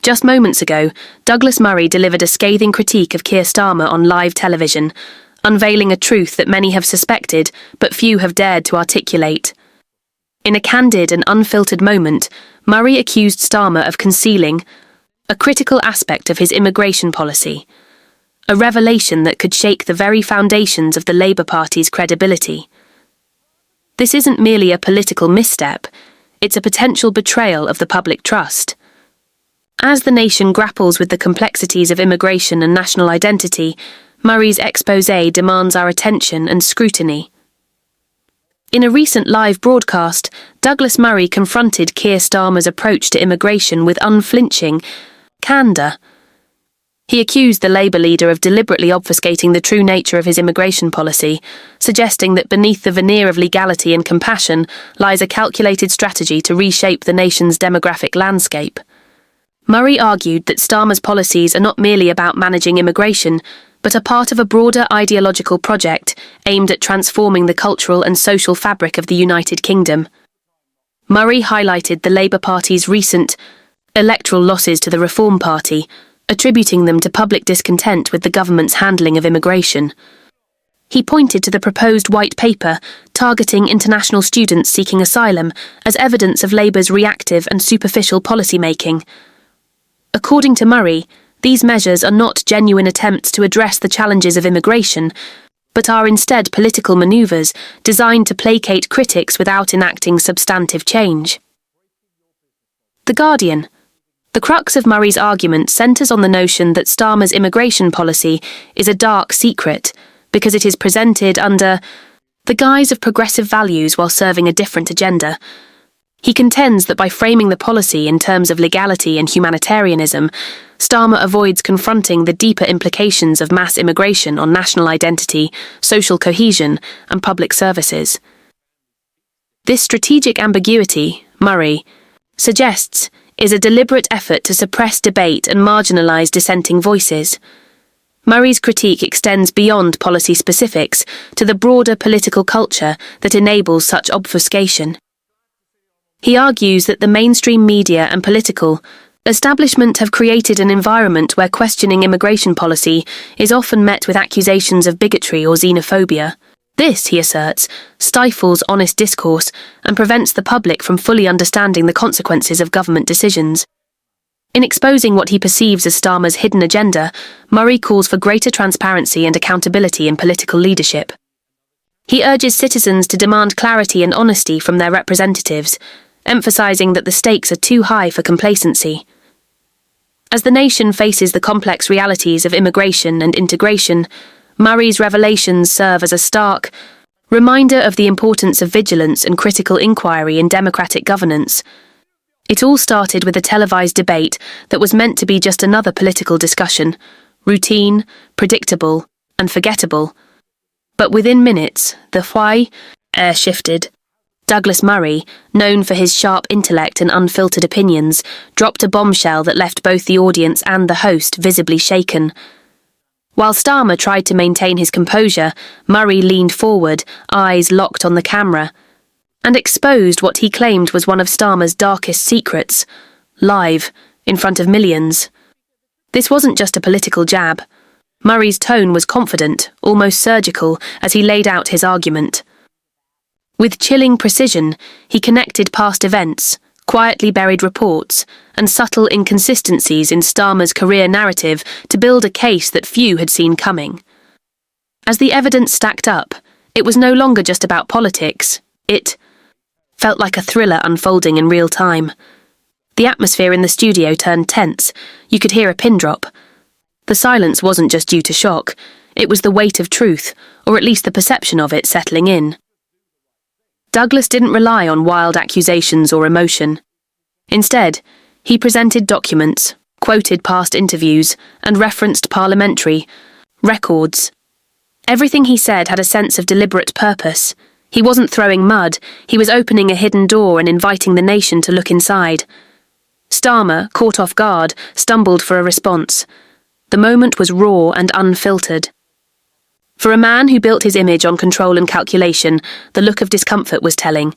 Just moments ago, Douglas Murray delivered a scathing critique of Keir Starmer on live television, unveiling a truth that many have suspected, but few have dared to articulate. In a candid and unfiltered moment, Murray accused Starmer of concealing a critical aspect of his immigration policy, a revelation that could shake the very foundations of the Labour Party's credibility. This isn't merely a political misstep, it's a potential betrayal of the public trust. As the nation grapples with the complexities of immigration and national identity, Murray's exposé demands our attention and scrutiny. In a recent live broadcast, Douglas Murray confronted Keir Starmer's approach to immigration with unflinching candour. He accused the Labour leader of deliberately obfuscating the true nature of his immigration policy, suggesting that beneath the veneer of legality and compassion lies a calculated strategy to reshape the nation's demographic landscape. Murray argued that Starmer's policies are not merely about managing immigration, but are part of a broader ideological project aimed at transforming the cultural and social fabric of the United Kingdom. Murray highlighted the Labour Party's recent electoral losses to the Reform Party, attributing them to public discontent with the government's handling of immigration. He pointed to the proposed white paper targeting international students seeking asylum as evidence of Labour's reactive and superficial policy-making. According to Murray, these measures are not genuine attempts to address the challenges of immigration, but are instead political manoeuvres designed to placate critics without enacting substantive change. The Guardian. The crux of Murray's argument centres on the notion that Starmer's immigration policy is a dark secret because it is presented under the guise of progressive values while serving a different agenda. He contends that by framing the policy in terms of legality and humanitarianism, Starmer avoids confronting the deeper implications of mass immigration on national identity, social cohesion, and public services. This strategic ambiguity, Murray suggests, is a deliberate effort to suppress debate and marginalise dissenting voices. Murray's critique extends beyond policy specifics to the broader political culture that enables such obfuscation. He argues that the mainstream media and political establishment have created an environment where questioning immigration policy is often met with accusations of bigotry or xenophobia. This, he asserts, stifles honest discourse and prevents the public from fully understanding the consequences of government decisions. In exposing what he perceives as Starmer's hidden agenda, Murray calls for greater transparency and accountability in political leadership. He urges citizens to demand clarity and honesty from their representatives, emphasising that the stakes are too high for complacency. As the nation faces the complex realities of immigration and integration, Murray's revelations serve as a stark reminder of the importance of vigilance and critical inquiry in democratic governance. It all started with a televised debate that was meant to be just another political discussion, routine, predictable, and forgettable. But within minutes, the why air shifted. Douglas Murray, known for his sharp intellect and unfiltered opinions, dropped a bombshell that left both the audience and the host visibly shaken. While Starmer tried to maintain his composure, Murray leaned forward, eyes locked on the camera, and exposed what he claimed was one of Starmer's darkest secrets, live, in front of millions. This wasn't just a political jab. Murray's tone was confident, almost surgical, as he laid out his argument. With chilling precision, he connected past events, quietly buried reports, and subtle inconsistencies in Starmer's career narrative to build a case that few had seen coming. As the evidence stacked up, it was no longer just about politics. It felt like a thriller unfolding in real time. The atmosphere in the studio turned tense. You could hear a pin drop. The silence wasn't just due to shock. It was the weight of truth, or at least the perception of it, settling in. Douglas didn't rely on wild accusations or emotion. Instead, he presented documents, quoted past interviews, and referenced parliamentary records. Everything he said had a sense of deliberate purpose. He wasn't throwing mud, he was opening a hidden door and inviting the nation to look inside. Starmer, caught off guard, stumbled for a response. The moment was raw and unfiltered. For a man who built his image on control and calculation, the look of discomfort was telling.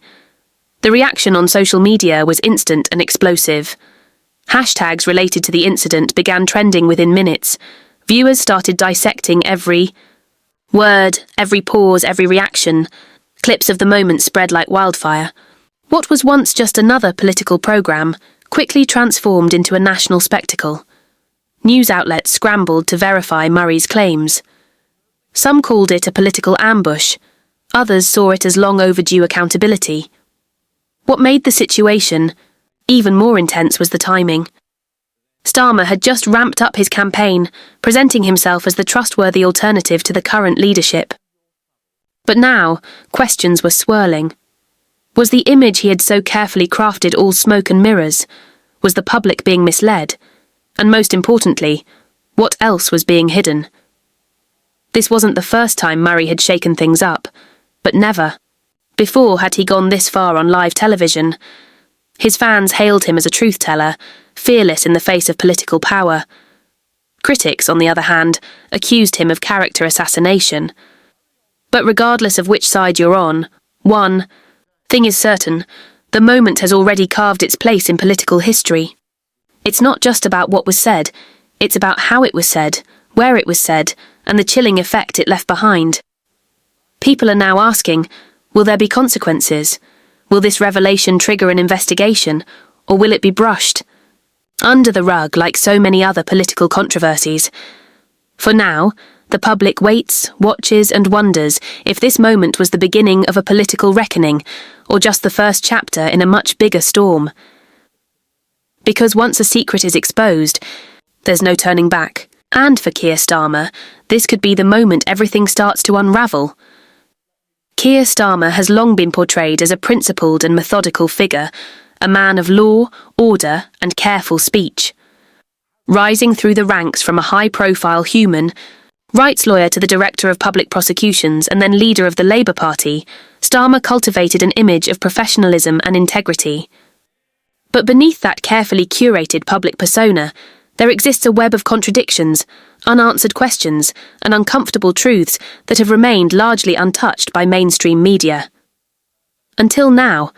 The reaction on social media was instant and explosive. Hashtags related to the incident began trending within minutes. Viewers started dissecting every word, every pause, every reaction. Clips of the moment spread like wildfire. What was once just another political programme quickly transformed into a national spectacle. News outlets scrambled to verify Murray's claims. Some called it a political ambush. Others saw it as long overdue accountability. What made the situation even more intense was the timing. Starmer had just ramped up his campaign, presenting himself as the trustworthy alternative to the current leadership. But now, questions were swirling. Was the image he had so carefully crafted all smoke and mirrors? Was the public being misled? And most importantly, what else was being hidden? This wasn't the first time Murray had shaken things up, but never before had he gone this far on live television. His fans hailed him as a truth-teller, fearless in the face of political power. Critics, on the other hand, accused him of character assassination. But regardless of which side you're on, one thing is certain: the moment has already carved its place in political history. It's not just about what was said, it's about how it was said, where it was said, and the chilling effect it left behind. People are now asking, will there be consequences? Will this revelation trigger an investigation, or will it be brushed under the rug like so many other political controversies? For now, the public waits, watches, and wonders if this moment was the beginning of a political reckoning, or just the first chapter in a much bigger storm. Because once a secret is exposed, there's no turning back. And for Keir Starmer, this could be the moment everything starts to unravel. Keir Starmer has long been portrayed as a principled and methodical figure, a man of law, order, and careful speech. Rising through the ranks from a high-profile human rights lawyer to the Director of Public Prosecutions and then leader of the Labour Party, Starmer cultivated an image of professionalism and integrity. But beneath that carefully curated public persona, there exists a web of contradictions, unanswered questions, and uncomfortable truths that have remained largely untouched by mainstream media. Until now,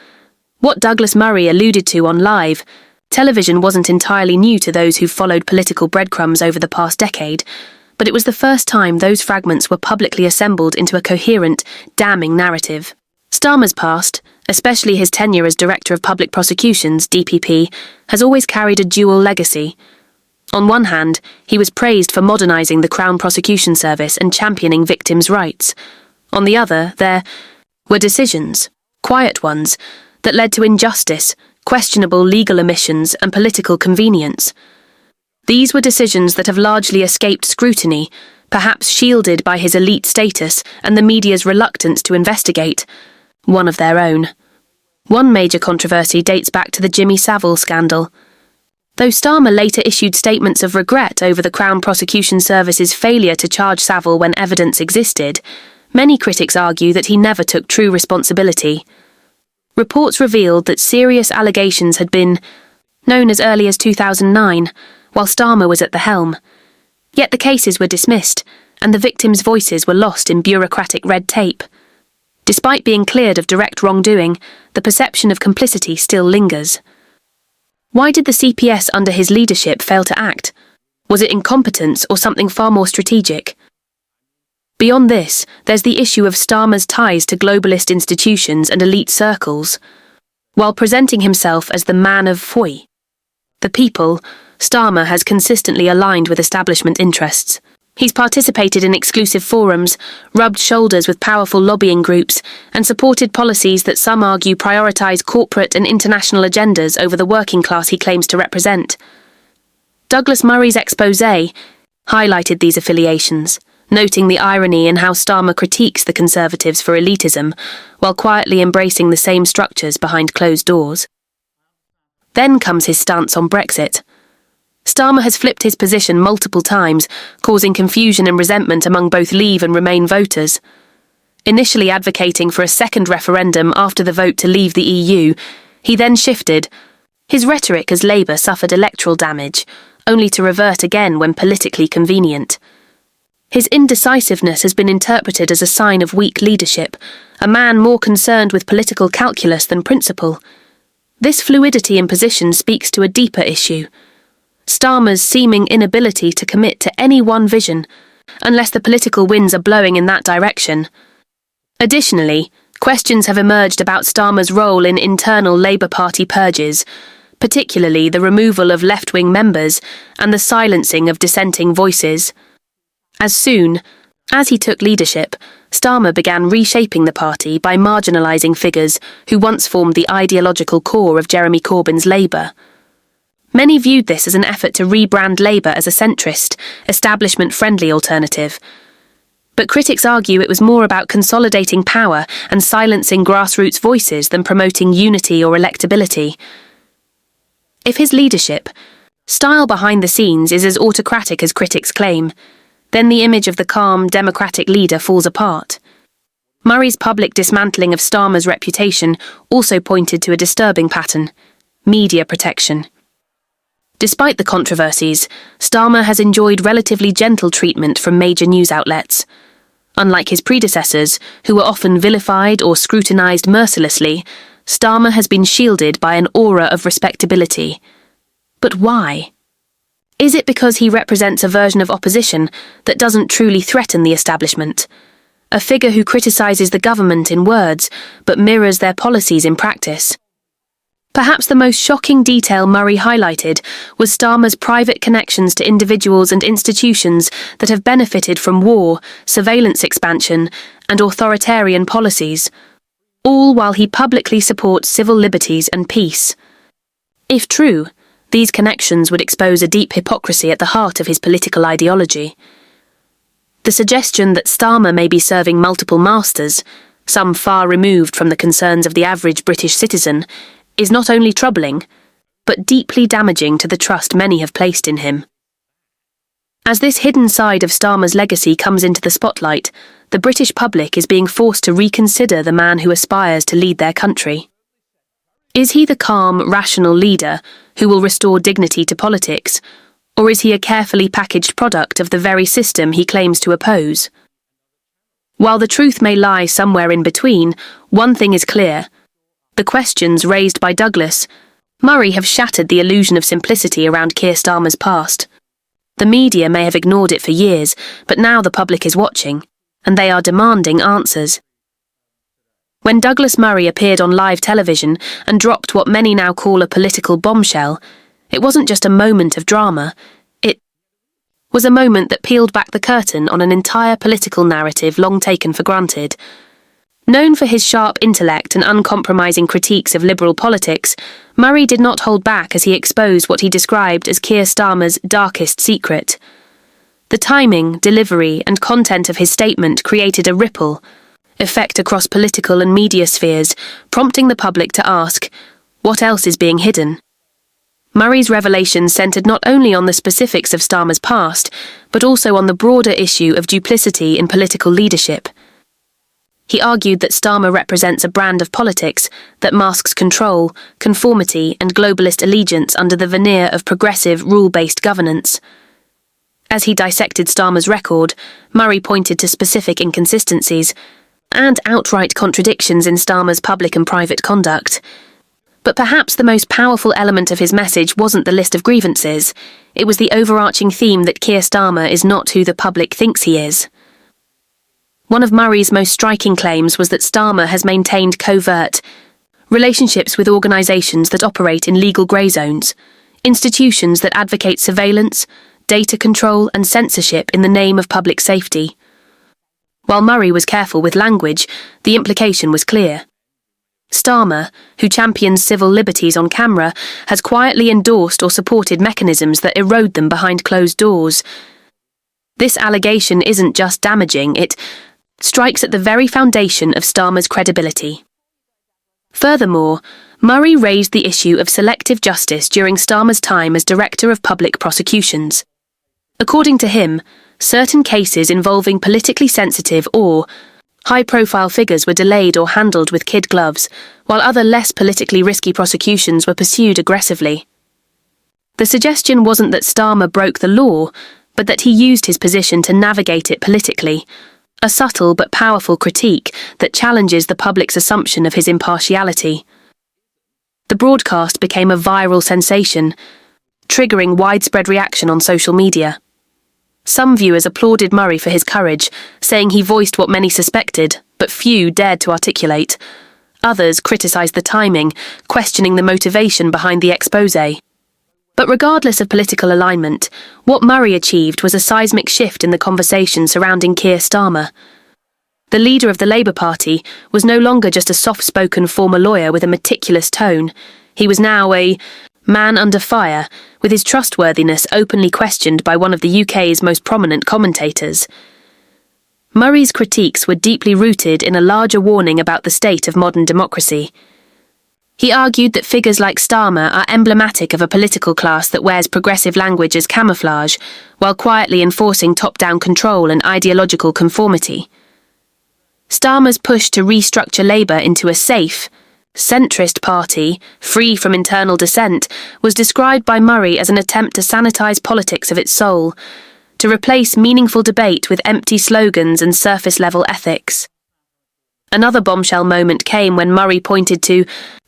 what Douglas Murray alluded to on live television wasn't entirely new to those who followed political breadcrumbs over the past decade, but it was the first time those fragments were publicly assembled into a coherent, damning narrative. Starmer's past, especially his tenure as Director of Public Prosecutions, DPP, has always carried a dual legacy. On one hand, he was praised for modernising the Crown Prosecution Service and championing victims' rights. On the other, there were decisions, quiet ones, that led to injustice, questionable legal omissions, and political convenience. These were decisions that have largely escaped scrutiny, perhaps shielded by his elite status and the media's reluctance to investigate one of their own. One major controversy dates back to the Jimmy Savile scandal. Though Starmer later issued statements of regret over the Crown Prosecution Service's failure to charge Savile when evidence existed, many critics argue that he never took true responsibility. Reports revealed that serious allegations had been known as early as 2009, while Starmer was at the helm. Yet the cases were dismissed, and the victims' voices were lost in bureaucratic red tape. Despite being cleared of direct wrongdoing, the perception of complicity still lingers. Why did the CPS under his leadership fail to act? Was it incompetence or something far more strategic? Beyond this, there's the issue of Starmer's ties to globalist institutions and elite circles. While presenting himself as the man of the people, Starmer has consistently aligned with establishment interests. He's participated in exclusive forums, rubbed shoulders with powerful lobbying groups, and supported policies that some argue prioritise corporate and international agendas over the working class he claims to represent. Douglas Murray's exposé highlighted these affiliations, noting the irony in how Starmer critiques the Conservatives for elitism, while quietly embracing the same structures behind closed doors. Then comes his stance on Brexit. Starmer has flipped his position multiple times, causing confusion and resentment among both Leave and Remain voters. Initially advocating for a second referendum after the vote to leave the EU, he then shifted. His rhetoric as Labour suffered electoral damage, only to revert again when politically convenient. His indecisiveness has been interpreted as a sign of weak leadership, a man more concerned with political calculus than principle. This fluidity in position speaks to a deeper issue: Starmer's seeming inability to commit to any one vision, unless the political winds are blowing in that direction. Additionally, questions have emerged about Starmer's role in internal Labour Party purges, particularly the removal of left-wing members and the silencing of dissenting voices. As soon as he took leadership, Starmer began reshaping the party by marginalising figures who once formed the ideological core of Jeremy Corbyn's Labour. Many viewed this as an effort to rebrand Labour as a centrist, establishment-friendly alternative. But critics argue it was more about consolidating power and silencing grassroots voices than promoting unity or electability. If his leadership, style behind the scenes, is as autocratic as critics claim, then the image of the calm, democratic leader falls apart. Murray's public dismantling of Starmer's reputation also pointed to a disturbing pattern: media protection. Despite the controversies, Starmer has enjoyed relatively gentle treatment from major news outlets. Unlike his predecessors, who were often vilified or scrutinised mercilessly, Starmer has been shielded by an aura of respectability. But why? Is it because he represents a version of opposition that doesn't truly threaten the establishment? A figure who criticises the government in words, but mirrors their policies in practice? Perhaps the most shocking detail Murray highlighted was Starmer's private connections to individuals and institutions that have benefited from war, surveillance expansion, and authoritarian policies, all while he publicly supports civil liberties and peace. If true, these connections would expose a deep hypocrisy at the heart of his political ideology. The suggestion that Starmer may be serving multiple masters, some far removed from the concerns of the average British citizen, is not only troubling, but deeply damaging to the trust many have placed in him. As this hidden side of Starmer's legacy comes into the spotlight, the British public is being forced to reconsider the man who aspires to lead their country. Is he the calm, rational leader who will restore dignity to politics, or is he a carefully packaged product of the very system he claims to oppose? While the truth may lie somewhere in between, one thing is clear: the questions raised by Douglas Murray have shattered the illusion of simplicity around Keir Starmer's past. The media may have ignored it for years, but now the public is watching, and they are demanding answers. When Douglas Murray appeared on live television and dropped what many now call a political bombshell, it wasn't just a moment of drama. It was a moment that peeled back the curtain on an entire political narrative long taken for granted. Known for his sharp intellect and uncompromising critiques of liberal politics, Murray did not hold back as he exposed what he described as Keir Starmer's darkest secret. The timing, delivery, and content of his statement created a ripple effect across political and media spheres, prompting the public to ask, what else is being hidden? Murray's revelations centred not only on the specifics of Starmer's past, but also on the broader issue of duplicity in political leadership. He argued that Starmer represents a brand of politics that masks control, conformity, and globalist allegiance under the veneer of progressive, rule-based governance. As he dissected Starmer's record, Murray pointed to specific inconsistencies and outright contradictions in Starmer's public and private conduct. But perhaps the most powerful element of his message wasn't the list of grievances. It was the overarching theme that Keir Starmer is not who the public thinks he is. One of Murray's most striking claims was that Starmer has maintained covert relationships with organisations that operate in legal grey zones, institutions that advocate surveillance, data control and censorship in the name of public safety. While Murray was careful with language, the implication was clear. Starmer, who champions civil liberties on camera, has quietly endorsed or supported mechanisms that erode them behind closed doors. This allegation isn't just damaging, it strikes at the very foundation of Starmer's credibility. Furthermore, Murray raised the issue of selective justice during Starmer's time as Director of Public Prosecutions. According to him, certain cases involving politically sensitive or high-profile figures were delayed or handled with kid gloves, while other less politically risky prosecutions were pursued aggressively. The suggestion wasn't that Starmer broke the law, but that he used his position to navigate it politically, a subtle but powerful critique that challenges the public's assumption of his impartiality. The broadcast became a viral sensation, triggering widespread reaction on social media. Some viewers applauded Murray for his courage, saying he voiced what many suspected, but few dared to articulate. Others criticised the timing, questioning the motivation behind the exposé. But regardless of political alignment, what Murray achieved was a seismic shift in the conversation surrounding Keir Starmer. The leader of the Labour Party was no longer just a soft-spoken former lawyer with a meticulous tone. He was now a man under fire, with his trustworthiness openly questioned by one of the UK's most prominent commentators. Murray's critiques were deeply rooted in a larger warning about the state of modern democracy. He argued that figures like Starmer are emblematic of a political class that wears progressive language as camouflage, while quietly enforcing top-down control and ideological conformity. Starmer's push to restructure Labour into a safe, centrist party, free from internal dissent, was described by Murray as an attempt to sanitise politics of its soul, to replace meaningful debate with empty slogans and surface-level ethics. Another bombshell moment came when Murray pointed to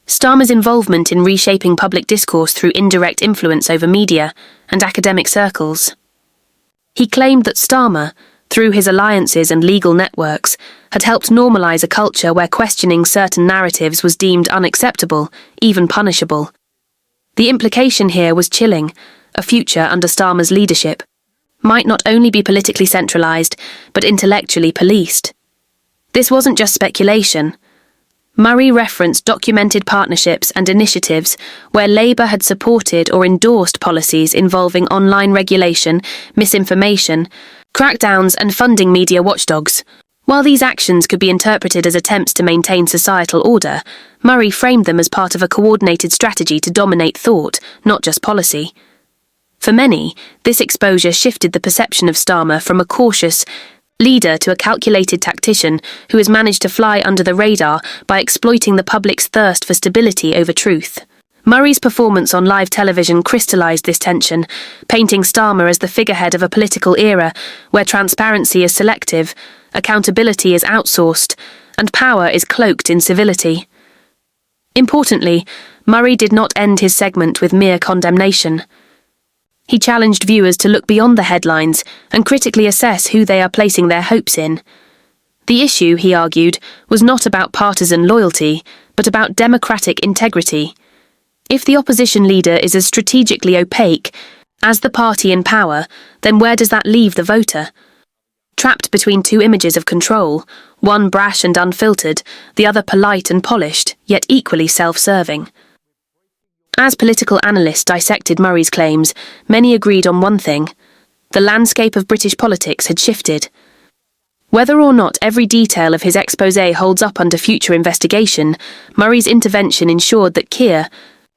Starmer's involvement in reshaping public discourse through indirect influence over media and academic circles. He claimed that Starmer, through his alliances and legal networks, had helped normalise a culture where questioning certain narratives was deemed unacceptable, even punishable. The implication here was chilling. A future under Starmer's leadership might not only be politically centralised, but intellectually policed. This wasn't just speculation. Murray referenced documented partnerships and initiatives where Labour had supported or endorsed policies involving online regulation, misinformation, crackdowns and funding media watchdogs. While these actions could be interpreted as attempts to maintain societal order, Murray framed them as part of a coordinated strategy to dominate thought, not just policy. For many, this exposure shifted the perception of Starmer from a cautious leader to a calculated tactician who has managed to fly under the radar by exploiting the public's thirst for stability over truth. Murray's performance on live television crystallised this tension, painting Starmer as the figurehead of a political era where transparency is selective, accountability is outsourced, and power is cloaked in civility. Importantly, Murray did not end his segment with mere condemnation. He challenged viewers to look beyond the headlines and critically assess who they are placing their hopes in. The issue, he argued, was not about partisan loyalty, but about democratic integrity. If the opposition leader is as strategically opaque as the party in power, then where does that leave the voter? Trapped between two images of control, one brash and unfiltered, the other polite and polished, yet equally self-serving. As political analysts dissected Murray's claims, many agreed on one thing: the landscape of British politics had shifted. Whether or not every detail of his exposé holds up under future investigation, Murray's intervention ensured that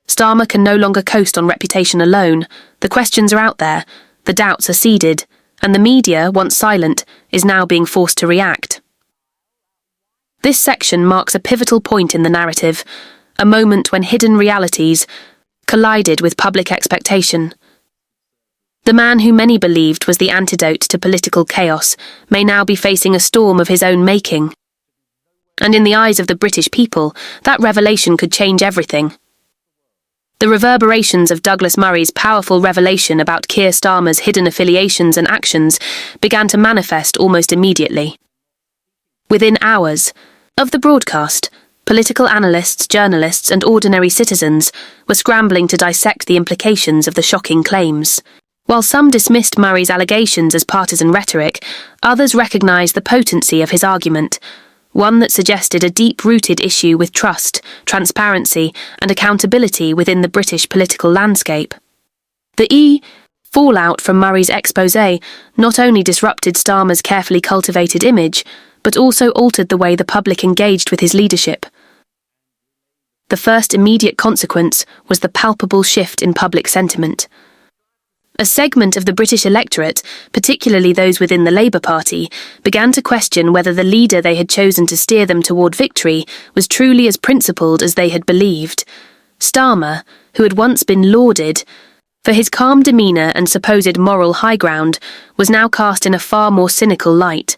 Starmer can no longer coast on reputation alone. The questions are out there, the doubts are seeded, and the media, once silent, is now being forced to react. This section marks a pivotal point in the narrative, a moment when hidden realities collided with public expectation. The man who many believed was the antidote to political chaos may now be facing a storm of his own making. And in the eyes of the British people, that revelation could change everything. The reverberations of Douglas Murray's powerful revelation about Keir Starmer's hidden affiliations and actions began to manifest almost immediately. Within hours of the broadcast, political analysts, journalists, and ordinary citizens were scrambling to dissect the implications of the shocking claims. While some dismissed Murray's allegations as partisan rhetoric, others recognised the potency of his argument, one that suggested a deep-rooted issue with trust, transparency, and accountability within the British political landscape. The fallout from Murray's exposé not only disrupted Starmer's carefully cultivated image, but also altered the way the public engaged with his leadership. The first immediate consequence was the palpable shift in public sentiment. A segment of the British electorate, particularly those within the Labour Party, began to question whether the leader they had chosen to steer them toward victory was truly as principled as they had believed. Starmer, who had once been lauded for his calm demeanour and supposed moral high ground, was now cast in a far more cynical light.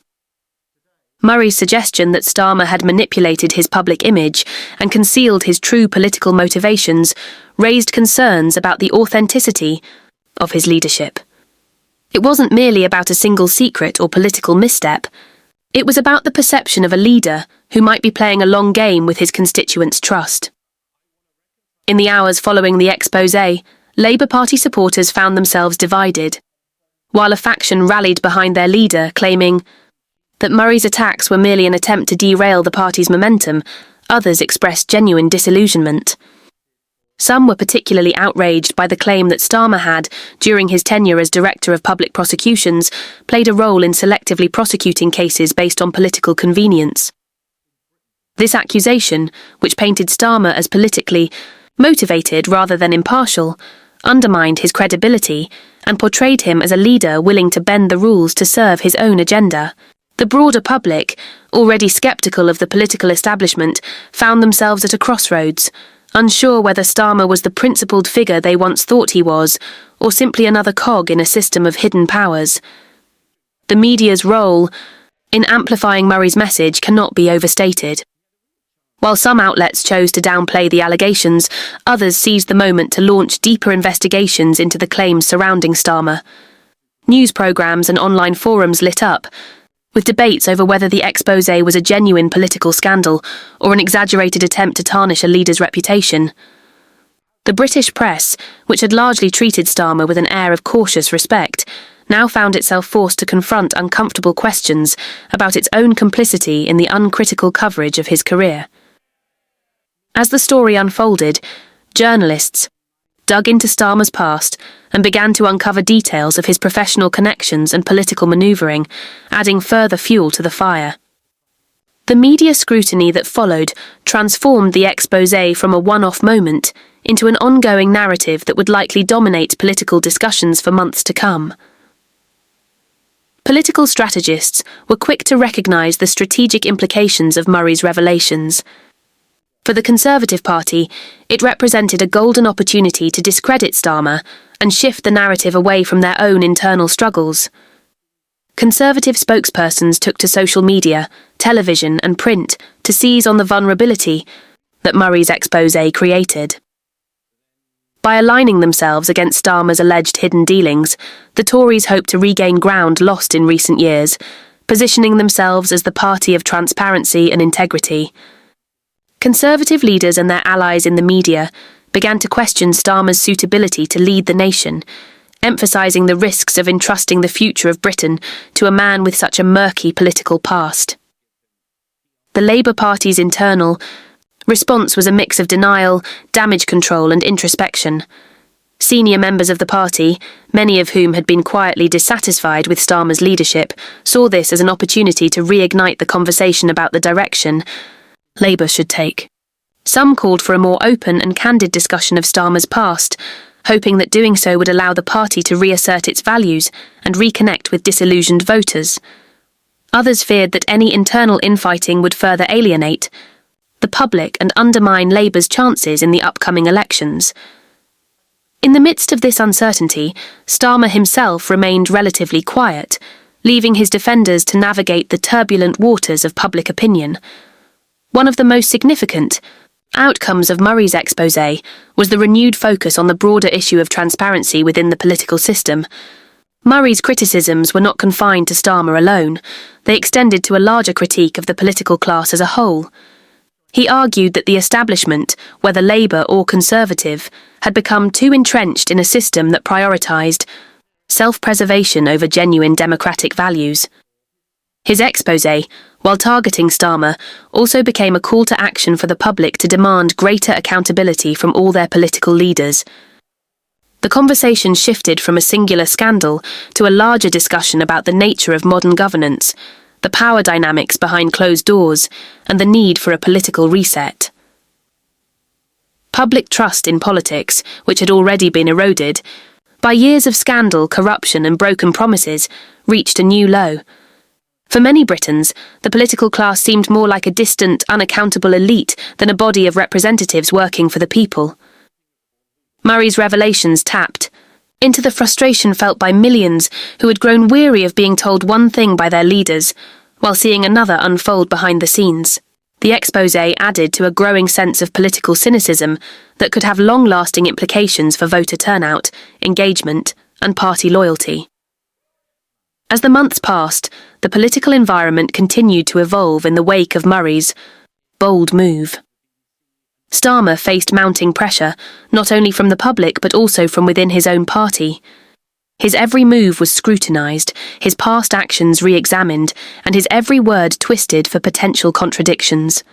Murray's suggestion that Starmer had manipulated his public image and concealed his true political motivations raised concerns about the authenticity of his leadership. It wasn't merely about a single secret or political misstep. It was about the perception of a leader who might be playing a long game with his constituents' trust. In the hours following the exposé, Labour Party supporters found themselves divided. While a faction rallied behind their leader, claiming that Murray's attacks were merely an attempt to derail the party's momentum, others expressed genuine disillusionment. Some were particularly outraged by the claim that Starmer had, during his tenure as Director of Public Prosecutions, played a role in selectively prosecuting cases based on political convenience. This accusation, which painted Starmer as politically motivated rather than impartial, undermined his credibility and portrayed him as a leader willing to bend the rules to serve his own agenda. The broader public, already sceptical of the political establishment, found themselves at a crossroads, unsure whether Starmer was the principled figure they once thought he was, or simply another cog in a system of hidden powers. The media's role in amplifying Murray's message cannot be overstated. While some outlets chose to downplay the allegations, others seized the moment to launch deeper investigations into the claims surrounding Starmer. News programs and online forums lit up, with debates over whether the exposé was a genuine political scandal or an exaggerated attempt to tarnish a leader's reputation. The British press, which had largely treated Starmer with an air of cautious respect, now found itself forced to confront uncomfortable questions about its own complicity in the uncritical coverage of his career. As the story unfolded, journalists dug into Starmer's past and began to uncover details of his professional connections and political manoeuvring, adding further fuel to the fire. The media scrutiny that followed transformed the exposé from a one-off moment into an ongoing narrative that would likely dominate political discussions for months to come. Political strategists were quick to recognise the strategic implications of Murray's revelations. For the Conservative Party, it represented a golden opportunity to discredit Starmer and shift the narrative away from their own internal struggles. Conservative spokespersons took to social media, television and print to seize on the vulnerability that Murray's exposé created. By aligning themselves against Starmer's alleged hidden dealings, the Tories hoped to regain ground lost in recent years, positioning themselves as the party of transparency and integrity. Conservative leaders and their allies in the media began to question Starmer's suitability to lead the nation, emphasising the risks of entrusting the future of Britain to a man with such a murky political past. The Labour Party's internal response was a mix of denial, damage control and introspection. Senior members of the party, many of whom had been quietly dissatisfied with Starmer's leadership, saw this as an opportunity to reignite the conversation about the direction Labour should take. Some called for a more open and candid discussion of Starmer's past, hoping that doing so would allow the party to reassert its values and reconnect with disillusioned voters. Others feared that any internal infighting would further alienate the public and undermine Labour's chances in the upcoming elections. In the midst of this uncertainty, Starmer himself remained relatively quiet, leaving his defenders to navigate the turbulent waters of public opinion. One of the most significant outcomes of Murray's exposé was the renewed focus on the broader issue of transparency within the political system. Murray's criticisms were not confined to Starmer alone. They extended to a larger critique of the political class as a whole. He argued that the establishment, whether Labour or Conservative, had become too entrenched in a system that prioritised self-preservation over genuine democratic values. His exposé, while targeting Starmer, also became a call to action for the public to demand greater accountability from all their political leaders. The conversation shifted from a singular scandal to a larger discussion about the nature of modern governance, the power dynamics behind closed doors, and the need for a political reset. Public trust in politics, which had already been eroded by years of scandal, corruption and broken promises, reached a new low. For many Britons, the political class seemed more like a distant, unaccountable elite than a body of representatives working for the people. Murray's revelations tapped into the frustration felt by millions who had grown weary of being told one thing by their leaders, while seeing another unfold behind the scenes. The exposé added to a growing sense of political cynicism that could have long-lasting implications for voter turnout, engagement, and party loyalty. As the months passed, the political environment continued to evolve in the wake of Murray's bold move. Starmer faced mounting pressure, not only from the public but also from within his own party. His every move was scrutinised, his past actions re-examined, and his every word twisted for potential contradictions.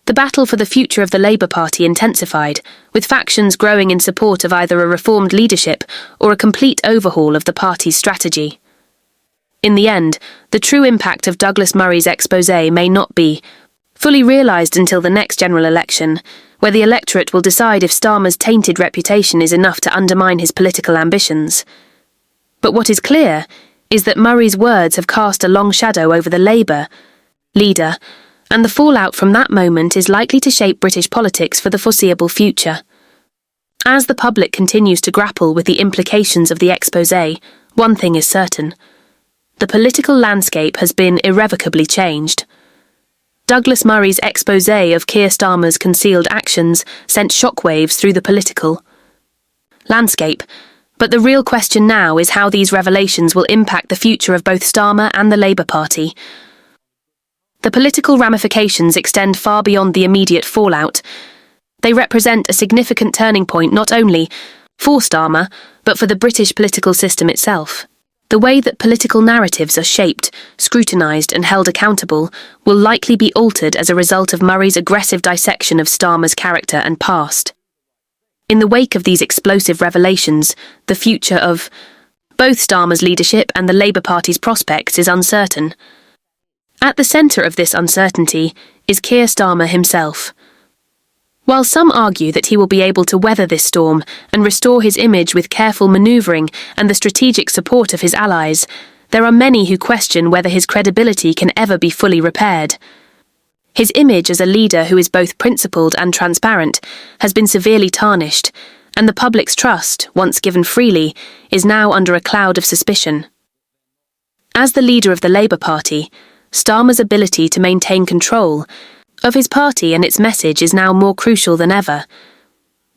The battle for the future of the Labour Party intensified, with factions growing in support of either a reformed leadership or a complete overhaul of the party's strategy. In the end, the true impact of Douglas Murray's exposé may not be fully realised until the next general election, where the electorate will decide if Starmer's tainted reputation is enough to undermine his political ambitions. But what is clear is that Murray's words have cast a long shadow over the Labour leader, and the fallout from that moment is likely to shape British politics for the foreseeable future. As the public continues to grapple with the implications of the exposé, one thing is certain: the political landscape has been irrevocably changed. Douglas Murray's exposé of Keir Starmer's concealed actions sent shockwaves through the political landscape, but the real question now is how these revelations will impact the future of both Starmer and the Labour Party. The political ramifications extend far beyond the immediate fallout. They represent a significant turning point not only for Starmer, but for the British political system itself. The way that political narratives are shaped, scrutinised and held accountable will likely be altered as a result of Murray's aggressive dissection of Starmer's character and past. In the wake of these explosive revelations, the future of both Starmer's leadership and the Labour Party's prospects is uncertain. At the centre of this uncertainty is Keir Starmer himself. While some argue that he will be able to weather this storm and restore his image with careful manoeuvring and the strategic support of his allies, there are many who question whether his credibility can ever be fully repaired. His image as a leader who is both principled and transparent has been severely tarnished, and the public's trust, once given freely, is now under a cloud of suspicion. As the leader of the Labour Party, Starmer's ability to maintain control of his party and its message is now more crucial than ever.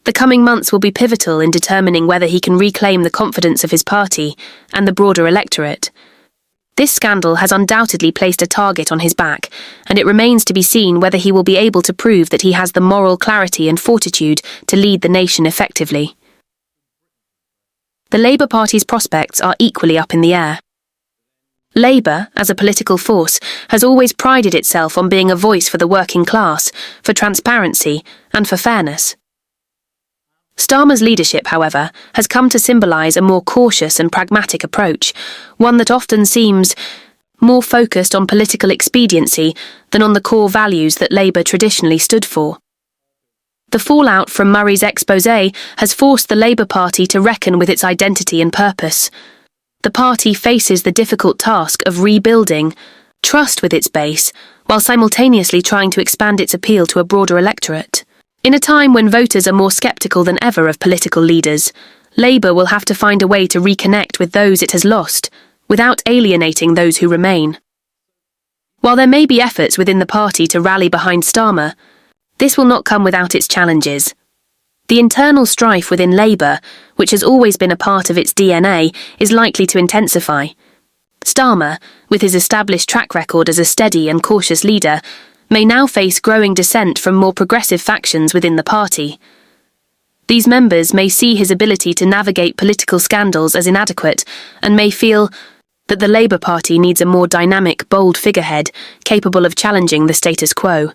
The coming months will be pivotal in determining whether he can reclaim the confidence of his party and the broader electorate. This scandal has undoubtedly placed a target on his back, and it remains to be seen whether he will be able to prove that he has the moral clarity and fortitude to lead the nation effectively. The Labour Party's prospects are equally up in the air. Labour, as a political force, has always prided itself on being a voice for the working class, for transparency, and for fairness. Starmer's leadership, however, has come to symbolise a more cautious and pragmatic approach, one that often seems more focused on political expediency than on the core values that Labour traditionally stood for. The fallout from Murray's exposé has forced the Labour Party to reckon with its identity and purpose. The party faces the difficult task of rebuilding trust with its base, while simultaneously trying to expand its appeal to a broader electorate. In a time when voters are more sceptical than ever of political leaders, Labour will have to find a way to reconnect with those it has lost, without alienating those who remain. While there may be efforts within the party to rally behind Starmer, this will not come without its challenges. The internal strife within Labour, which has always been a part of its DNA, is likely to intensify. Starmer, with his established track record as a steady and cautious leader, may now face growing dissent from more progressive factions within the party. These members may see his ability to navigate political scandals as inadequate and may feel that the Labour Party needs a more dynamic, bold figurehead capable of challenging the status quo.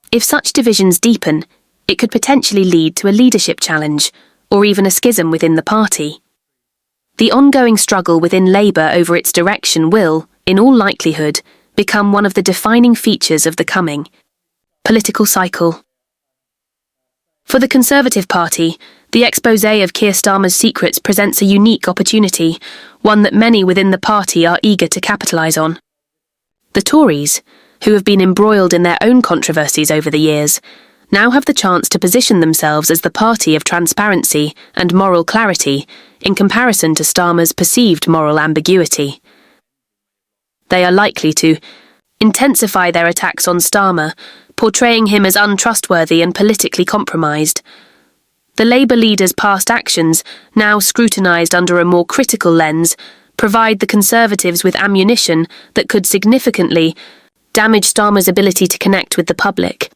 If such divisions deepen, it could potentially lead to a leadership challenge, or even a schism within the party. The ongoing struggle within Labour over its direction will, in all likelihood, become one of the defining features of the coming political cycle. For the Conservative Party, the exposé of Keir Starmer's secrets presents a unique opportunity, one that many within the party are eager to capitalise on. The Tories, who have been embroiled in their own controversies over the years, now have the chance to position themselves as the party of transparency and moral clarity in comparison to Starmer's perceived moral ambiguity. They are likely to intensify their attacks on Starmer, portraying him as untrustworthy and politically compromised. The Labour leader's past actions, now scrutinised under a more critical lens, provide the Conservatives with ammunition that could significantly damage Starmer's ability to connect with the public.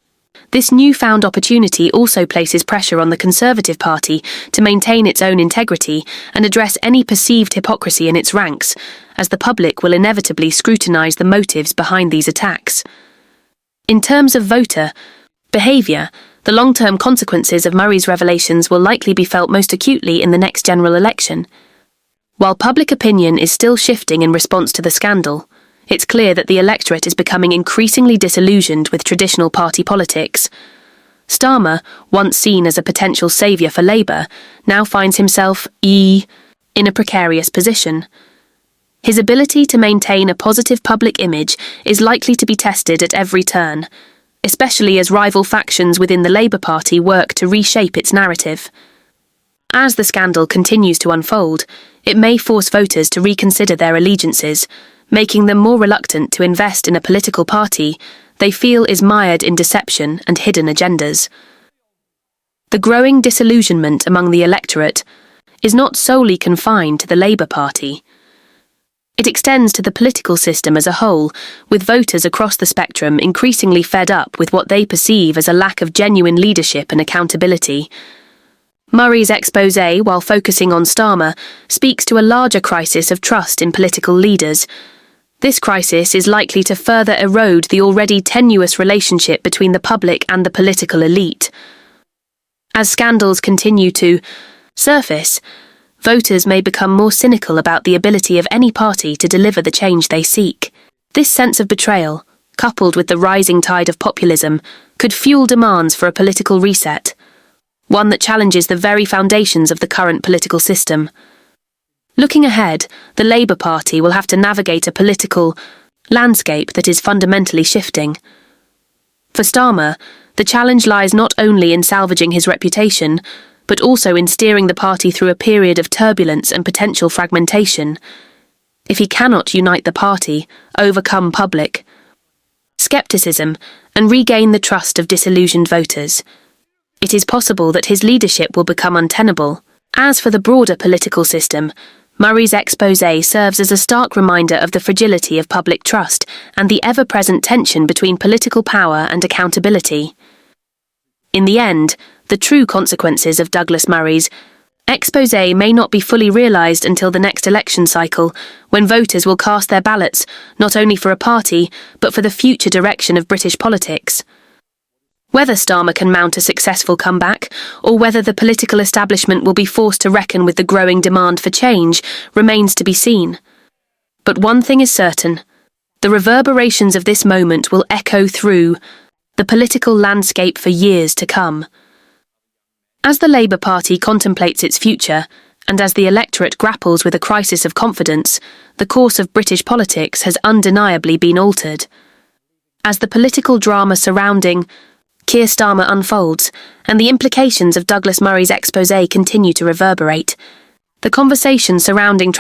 This newfound opportunity also places pressure on the Conservative Party to maintain its own integrity and address any perceived hypocrisy in its ranks, as the public will inevitably scrutinise the motives behind these attacks. In terms of voter behaviour, the long-term consequences of Murray's revelations will likely be felt most acutely in the next general election. While public opinion is still shifting in response to the scandal, it's clear that the electorate is becoming increasingly disillusioned with traditional party politics. Starmer, once seen as a potential saviour for Labour, now finds himself in a precarious position. His ability to maintain a positive public image is likely to be tested at every turn, especially as rival factions within the Labour Party work to reshape its narrative. As the scandal continues to unfold, it may force voters to reconsider their allegiances, making them more reluctant to invest in a political party they feel is mired in deception and hidden agendas. The growing disillusionment among the electorate is not solely confined to the Labour Party. It extends to the political system as a whole, with voters across the spectrum increasingly fed up with what they perceive as a lack of genuine leadership and accountability. Murray's exposé, while focusing on Starmer, speaks to a larger crisis of trust in political leaders. This crisis is likely to further erode the already tenuous relationship between the public and the political elite. As scandals continue to surface, voters may become more cynical about the ability of any party to deliver the change they seek. This sense of betrayal, coupled with the rising tide of populism, could fuel demands for a political reset, one that challenges the very foundations of the current political system. Looking ahead, the Labour Party will have to navigate a political landscape that is fundamentally shifting. For Starmer, the challenge lies not only in salvaging his reputation, but also in steering the party through a period of turbulence and potential fragmentation. If he cannot unite the party, overcome public scepticism, and regain the trust of disillusioned voters, it is possible that his leadership will become untenable. As for the broader political system, Murray's exposé serves as a stark reminder of the fragility of public trust and the ever-present tension between political power and accountability. In the end, the true consequences of Douglas Murray's exposé may not be fully realised until the next election cycle, when voters will cast their ballots not only for a party, but for the future direction of British politics. Whether Starmer can mount a successful comeback, or whether the political establishment will be forced to reckon with the growing demand for change, remains to be seen. But one thing is certain: the reverberations of this moment will echo through the political landscape for years to come. As the Labour Party contemplates its future, and as the electorate grapples with a crisis of confidence, the course of British politics has undeniably been altered. As the political drama surrounding Keir Starmer unfolds, and the implications of Douglas Murray's exposé continue to reverberate, the conversation surrounding